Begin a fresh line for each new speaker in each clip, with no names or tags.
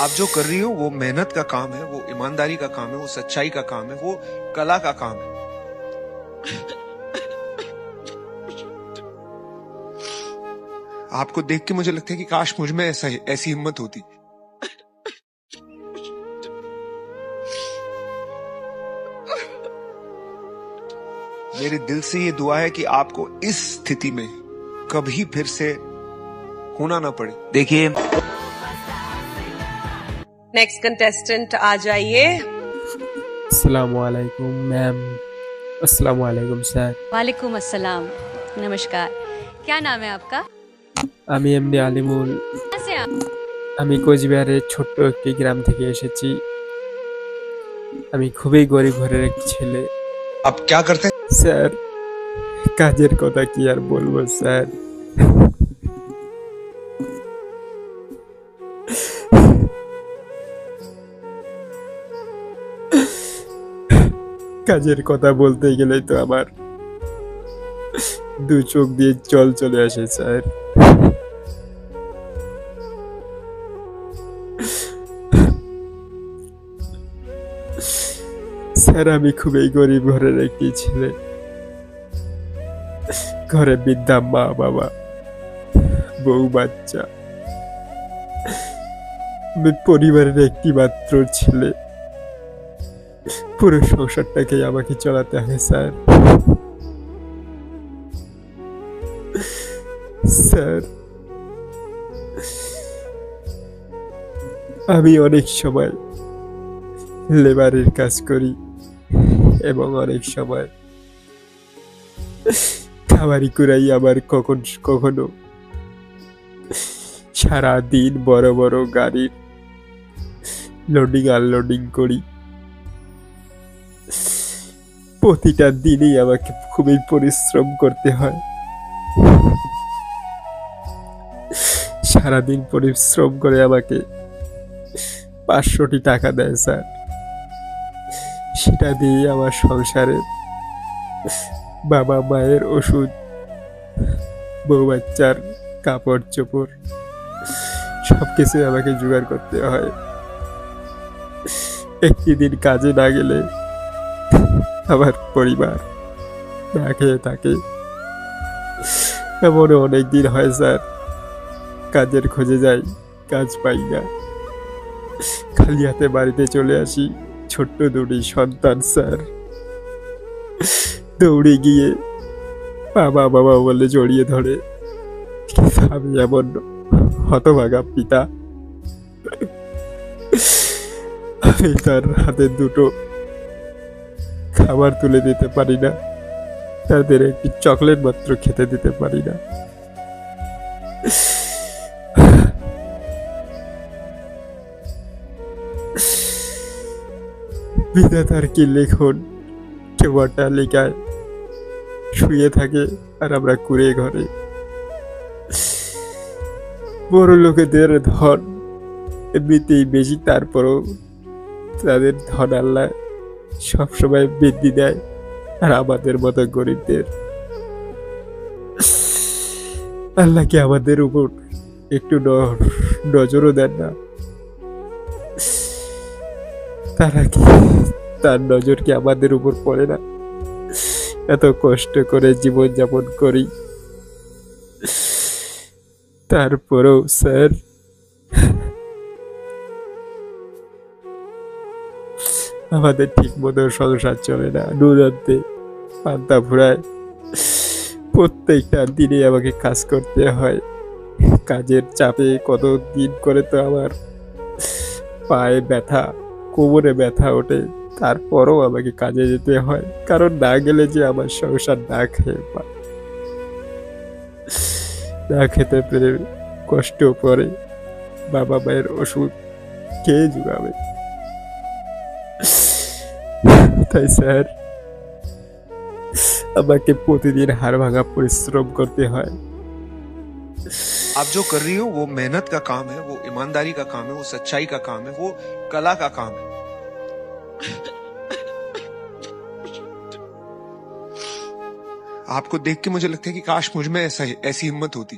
आप जो कर रही हो वो मेहनत का काम है, वो ईमानदारी का काम है, वो सच्चाई का काम है, वो कला का काम है। आपको देख के मुझे लगता है कि काश मुझ में ऐसी हिम्मत होती। मेरे दिल से ये दुआ है कि आपको इस स्थिति में कभी फिर से होना ना पड़े। देखिए,
नेक्स्ट कंटेस्टेंट आ जाइए।
अस्सलामुअलैकुम मैम। अस्सलामुअलैकुम सर।
वालेकुम अस्सलाम। नमस्कार, क्या नाम है आपका?
আমি এমডি আলিমুল।
कैसे आप?
আমি কোচবিহারের ছোট্ট একটি গ্রাম থেকে এসেছি। আমি খুবই গরিব ঘরের একটি ছেলে।
आप क्या करते हैं?
স্যার, কাজের কথা কি আর বলবো স্যার। কাজের কথা বলতে গেলেই তো আমার দু চোখ দিয়ে জল চলে আসে স্যার। স্যার, আমি খুবই গরিব ঘরের একটি ছেলে। ঘরে বৃদ্ধা মা বাবা, বউ বাচ্চা। আমি পরিবারের একটি মাত্র ছেলে। পুরো সংসারটাকে আমাকে চালাতে হয় স্যার। স্যার, আমি অনেক সময় লেবারের কাজ করি এবং অনেক সময় খাবারি কুড়াই। আবার কখনো সারা দিন বড় বড় গাড়ির লোডিং আনলোডিং করি। প্রতিটা দিনই আমাকে খুবই পরিশ্রম করতে হয়। সারাদিন পরিশ্রম করে আমাকে 500টি টাকা দেয় স্যার। সেটা দিয়ে আমার সংসারে বাবা মায়ের ওষুধ, বউ বাচ্চার কাপড় চোপড় সবকিছু আমাকে জোগাড় করতে হয়। একটি দিন কাজে না গেলে আমার পরিবার না খেয়ে থাকে। এমনও অনেক দিন হয় স্যার, কাজের খোঁজে যাই, কাজ পাই না, খালি হাতে বাড়িতে চলে আসি। ছোট্ট দুটি সন্তান স্যার, দৌড়ে গিয়ে বাবা বাবা বলে জড়িয়ে ধরে। কিন্তু আমি এমন হতভাগা পিতা, আমি তার হাতে দুটো খাবার তুলে দিতে পারি না, তাদের একটি চকলেট মাত্র খেতে দিতে পারি না। বিধাতার কি লেখন, কেউ অট্টালিকায় শুয়ে থাকে আর আমরা কুড়ে ঘরে। বড় লোকেদের ধন এমনিতেই বেশি, তারপরও তাদের ধন আল্লাহ সবসময় বৃদ্ধি দেয়, আর আমাদের মতো গরিবদের আল্লাহ কি আমাদের উপর একটু নজরও দেন না? তারা কি, তার নজর কি আমাদের উপর পড়ে না? এত কষ্ট করে জীবন যাপন করি, তারপরেও স্যার আমাদের ঠিক মতো সংসার চলে না। নুনতে পান্তা ফুরায়। প্রত্যেকটা দিনে আমাকে কাজ করতে হয়। কাজের চাপে কত দিন করে তো আমার পায়ে ব্যথা, কোমরে ব্যথা ওঠে, তারপরও আমাকে কাজে যেতে হয়, কারণ না গেলে যে আমার সংসার না খেয়ে পায়, না খেতে পেরে কষ্ট পড়ে বাবা মায়ের ওষুধ কে জোগাবে? তাই স্যার, আমাকে প্রতিদিন হাড় ভাঙা পরিশ্রম করতে হয়।
आप जो कर रही हो वो मेहनत का काम है, वो ईमानदारी का काम है, वो सच्चाई का काम है, वो कला का काम है। आपको देख के मुझे लगता है कि काश मुझ में ऐसी हिम्मत होती।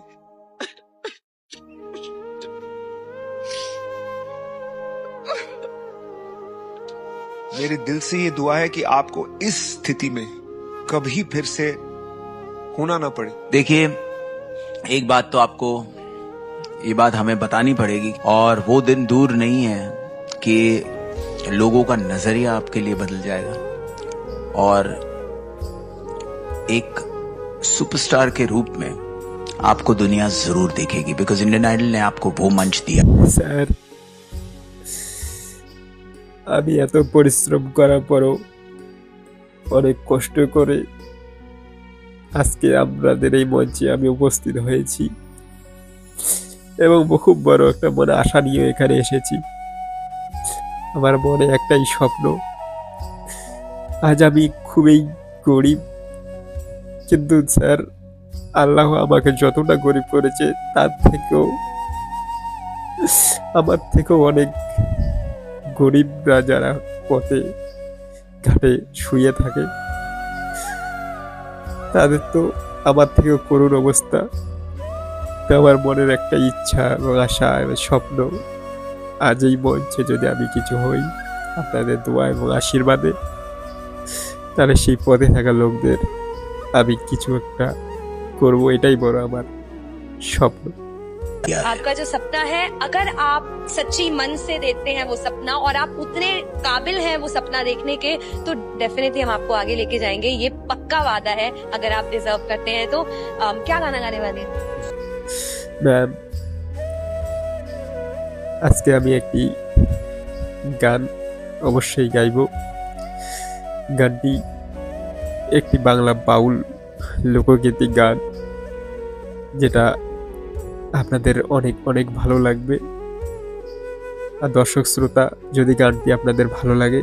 मेरे दिल से ये दुआ है कि आपको इस स्थिति में कभी फिर से होना ना पड़े।
देखिए, एक बात तो आपको ये बात हमें बतानी पड़ेगी, और वो दिन दूर नहीं है कि लोगों का नजरिया आपके लिए बदल जाएगा और एक सुपरस्टार के रूप में आपको दुनिया जरूर देखेगी, बिकॉज इंडियन आइडल ने आपको वो मंच दिया।
স্যার, আমি এত পরিশ্রম করার পরও অনেক কষ্ট করে আজকে আপনাদের এই মঞ্চে আমি উপস্থিত হয়েছি এবং খুব বড় একটা মনে আশা নিয়ে এখানে এসেছি। আমার মনে একটাই স্বপ্ন, আজ আমি খুবই গরিব, কিন্তু স্যার আল্লাহ আমাকে যতটা গরিব করেছে তার থেকেও আমার থেকেও অনেক গরিবরা যারা পথে ঘাটে শুয়ে থাকে তাদের তো আমার থেকেও করুণ অবস্থা। তো আমার মনের একটা ইচ্ছা এবং আশা এবং স্বপ্ন, আজ এই মঞ্চে যদি আমি কিছু হই আপনাদের দোয়া এবং আশীর্বাদে, তাহলে সেই পথে থাকা লোকদের আমি কিছু একটা করবো, এটাই বড় আমার স্বপ্ন।
आपका जो सपना है, अगर आप सच्ची मन से देखते हैं वो सपना और आप उतने काबिल हैं वो सपना देखने के, तो डेफिनेटली हम आपको आगे लेके जाएंगे, ये पक्का वादा है। अगर आप डिजर्व करते हैं तो क्या गाना गाने वाले हैं?
ম্যাম, আজকে আমি একটি গান অবশ্যই গাইব। গানটি একটি বাংলা বাউল লোকগীতি গান, যেটা আপনাদের অনেক অনেক ভালো লাগবে। আর দর্শক শ্রোতা, যদি গানটি আপনাদের ভালো লাগে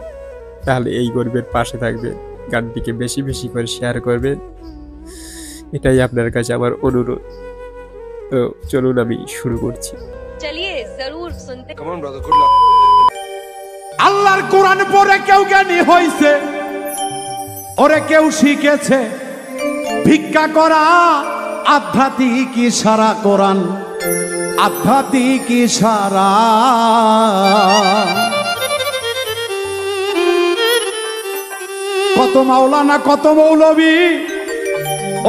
তাহলে এই গরিবের পাশে থাকবেন, গানটিকে বেশি বেশি করে শেয়ার করবেন, এটাই আপনার কাছে আমার অনুরোধ। তো চলুন আমি শুরু করছি।
चलिए जरूर सुनते।
Come on brother, good luck.
আল্লাহর কোরআন পড়ে কেউ জ্ঞানী হইছে, ওরে কেউ শিখেছে ভিক্ষা করা, আধ্যাত্মিক ইশারা কোরআন, আধ্যাত্মিক ইশারা। কত মাওলানা কত মৌলবী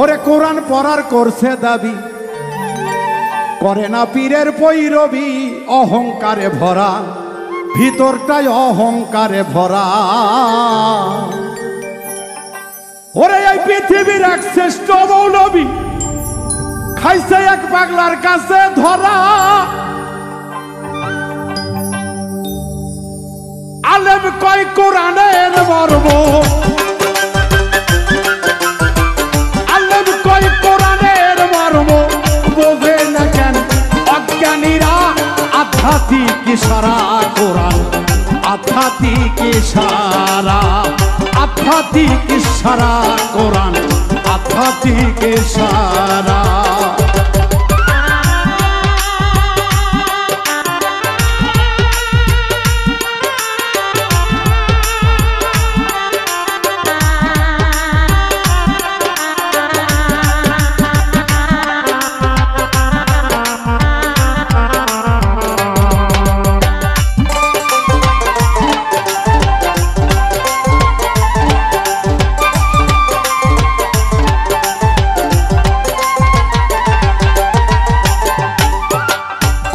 ওরে কোরআন পড়ার করছে দাবি, করে না পীরের পৈরবী, অহংকারে ভরা, ভিতরটাই অহংকারে ভরা। ওরে এই পৃথিবীর এক শ্রেষ্ঠ মৌলবী খাইছে এক পাগলার কাছে ধরা। আলেম কয় কোরআনের মর্ম, আলেম কয় কোরআনের মর্ম, বোঝে না কেন অজ্ঞানীরা। আধ্যাত্মিক ইশারা কোরআন, আধ্যাত্মিক ইশারা, আধ্যাত্মিক ইশারা কোরআন, আধ্যাত্মিক ইশারা।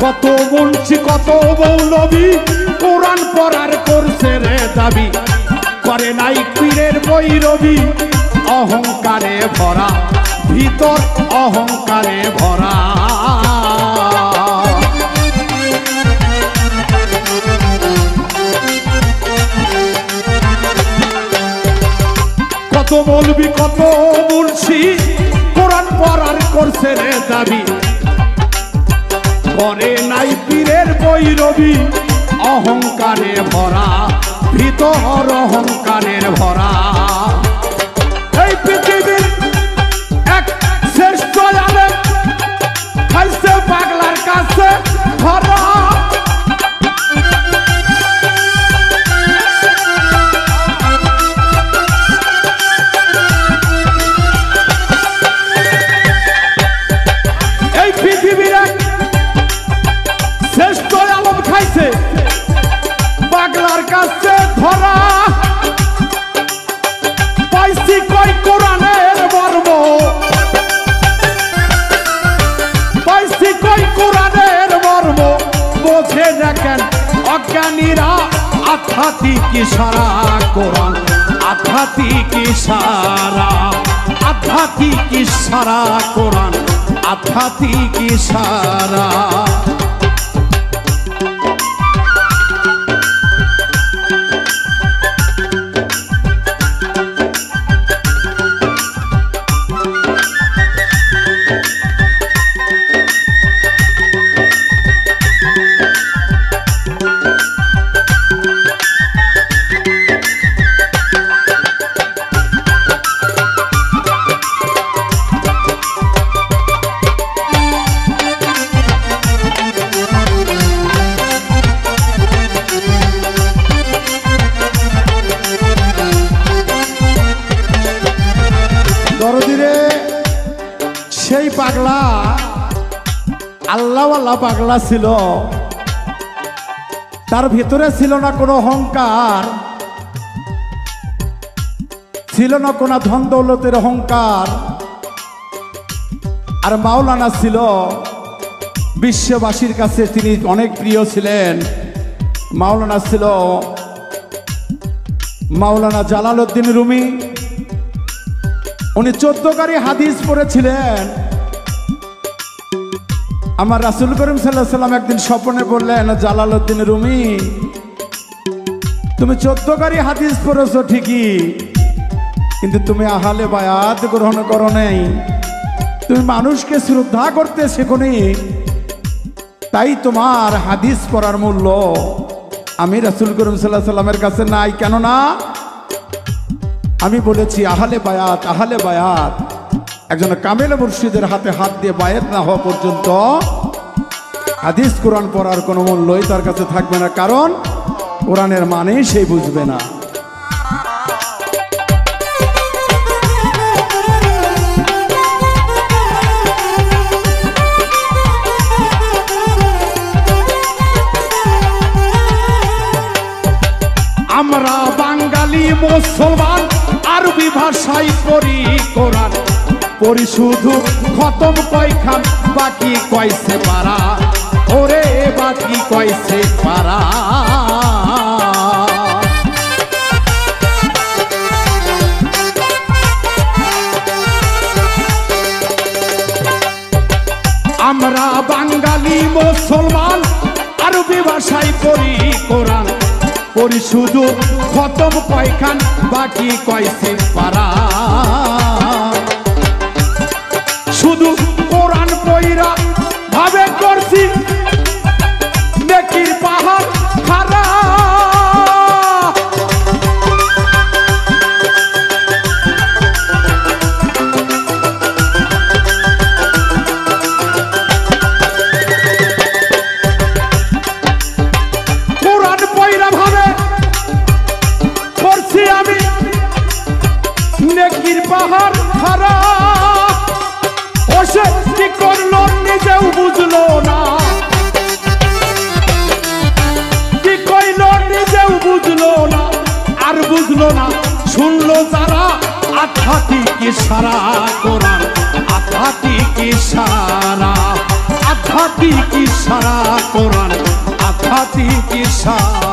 কত মুন্সি কত মৌলবী কোরআন পড়ার করছে রে দাবি, করে নাই পীরের বৈরবী, অহংকারে ভরা, ভিতর অহংকারে ভরা। কত মৌলবী কত মুন্সি কোরআন পড়ার করছে রে দাবি, করে নাই পীরের বৈরবী, অহংকারে ভরা, ভিতর অহংকারের ভরা। এই পৃথিবীর এক শ্রেষ্ঠ আলেম খাইছে পাগলার কাছে ধরা। এই পৃথিবীর এক শ্রেষ্ঠ আলম খাইছে পাগলার কাছে ধরা। অজ্ঞানীরা আধ্যাত্মিক ইশারা কোরআন আধ্যাত্মিক ইশারা আধ্যাত্মিক ইশারা কোরআন আধ্যাত্মিক ইশারা দরদিরে সেই পাগলা আল্লাহওয়ালা পাগলা ছিল, তার ভিতরে ছিল না কোনো অহংকার, ছিল না কোনো ধন দৌলতের অহংকার। আর মাওলানা ছিল বিশ্ববাসীর কাছে তিনি অনেক প্রিয় ছিলেন। মাওলানা ছিল মাওলানা জালালউদ্দিন রুমি। উনি 14 হাদিস পড়েছিলেন। আমার রাসূল করিম সাল্লাল্লাহু আলাইহি সাল্লাম একদিন স্বপ্নে বললেন, জালালউদ্দিন রুমি, তুমি 14 হাদিস পড়েছো ঠিকই, কিন্তু তুমি আহলে বায়াত গ্রহণ করো নাই, তুমি মানুষকে শ্রদ্ধা করতে শেখোনি, তাই তোমার হাদিস পড়ার মূল্য আমি রাসূল করিম সাল্লাল্লাহু আলাইহি সাল্লামের কাছে নাই। কেননা আমি বলেছি আহলে বায়াত, আহলে বায়াত একজন কামেল মুর্শিদের হাতে হাত দিয়ে বায়াত না হওয়া পর্যন্ত হাদিস কোরআন পড়ার কোনো মূল্যই তার কাছে থাকবে না, কারণ কোরআনের মানেই সে বুঝবে না। আমরা বাঙালি মুসলমান আরবি ভাষায় পড়ি কোরআন, পড়ি শুধু খতম কয়খান, বাকি কয়সে পারা, ওরে বাকি কয়সে পারা। আমরা বাঙালি মুসলমান আরবি ভাষায় পড়ি কোরআন, পড়ি শুধু খতম কয়খান, বাকি কয়সে পারা। শুধু কোরআন পইরা ভাবে করছি নেকির পাহাড় খাড়া। কোরআন পইরা ভাবে করছি আমি নেকির পাহাড় খাড়া। ওসে কি করলো নিজেও বুঝলো না, কি কইলো নিজেও বুঝলো না, আর বুঝলো না শুনলো যারা আধ্যাত্মিক ইশারা কোরআন আধ্যাত্মিক ইশারা আধ্যাত্মিক ইশারা কোরআন আধ্যাত্মিক ইশারা।